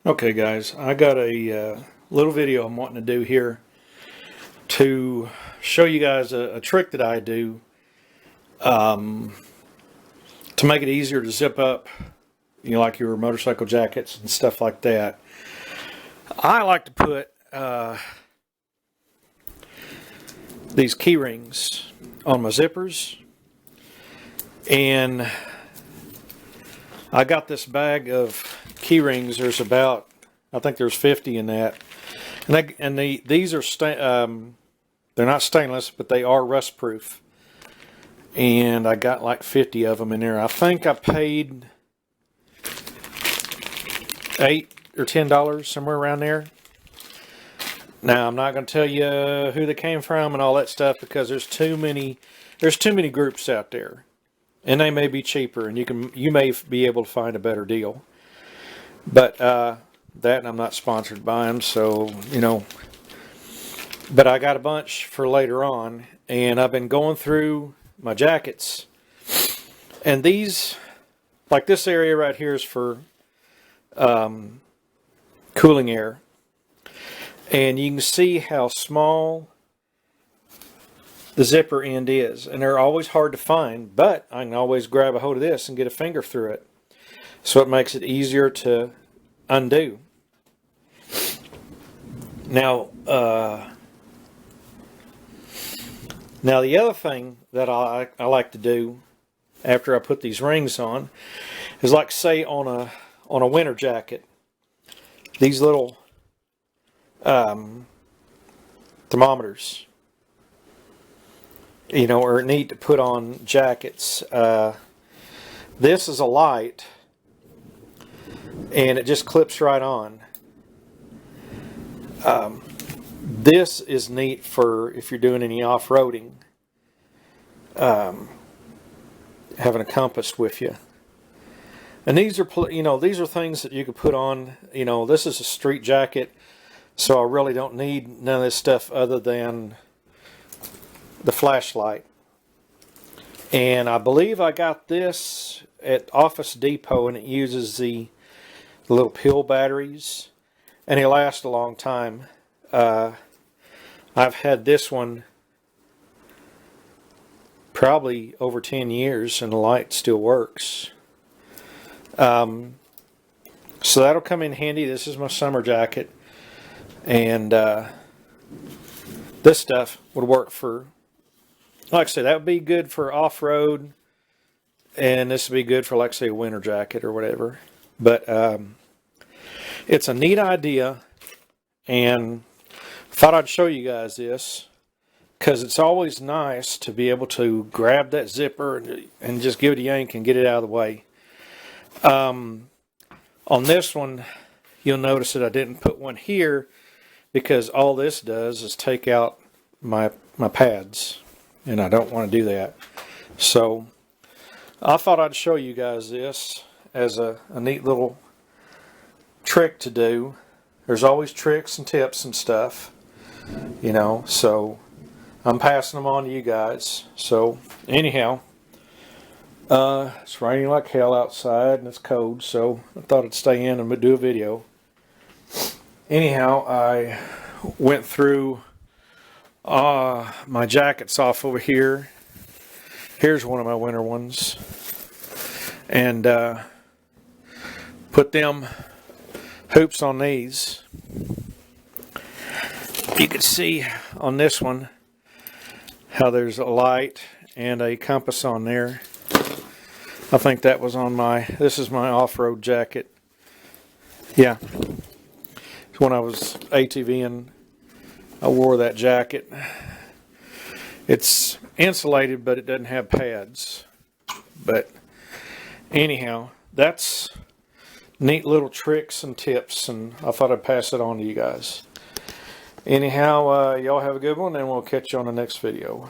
Okay guys, I got a little video I'm wanting to do here to show you guys a trick that I do to make it easier to zip up, like your motorcycle jackets and stuff like that. I like to put these key rings on my zippers, and I got this bag of key rings. There's about, I think there's 50 in that, and these are they're not stainless, but they are rust proof, and I got like 50 of them in there. I think I paid $8 or $10, somewhere around there. Now I'm not going to tell you who they came from and all that stuff, because there's too many groups out there, and they may be cheaper, and you may be able to find a better deal. But that, I'm not sponsored by them, so but I got a bunch for later on, and I've been going through my jackets, and these, like this area right here, is for cooling air, and you can see how small the zipper end is, and they're always hard to find, but I can always grab a hold of this and get a finger through it, so it makes it easier to undo. Now the other thing that I like to do after I put these rings on is, like, say on a winter jacket, these little thermometers, are neat to put on jackets. This is a light, and it just clips right on. This is neat for if you're doing any off-roading, having a compass with you. And these are things that you could put on. This is a street jacket, so I really don't need none of this stuff other than the flashlight. And I believe I got this at Office Depo, and it uses the little pill batteries, and they last a long time. I've had this one probably over 10 years, and the light still works. So that'll come in handy. This is my summer jacket, and this stuff would work for, like I said, that would be good for off-road, and this would be good for, like, say, a winter jacket or whatever. But it's a neat idea, and thought I'd show you guys this, because it's always nice to be able to grab that zipper and just give it a yank and get it out of the way. On this one, you'll notice that I didn't put one here, because all this does is take out my pads, and I don't want to do that. So I thought I'd show you guys this as a neat little trick to do. There's always tricks and tips and stuff, so I'm passing them on to you guys. So anyhow, it's raining like hell outside, and it's cold, so I thought I'd stay in and do a video. Anyhow, I went through my jackets off over here. Here's one of my winter ones, and put them hoops on these. You can see on this one how there's a light and a compass on there. I think that was on this is my off-road jacket. Yeah, it's when I was ATVing, I wore that jacket. It's insulated, but it doesn't have pads. But anyhow, that's neat little tricks and tips, and I thought I'd pass it on to you guys. Anyhow, y'all have a good one, and we'll catch you on the next video.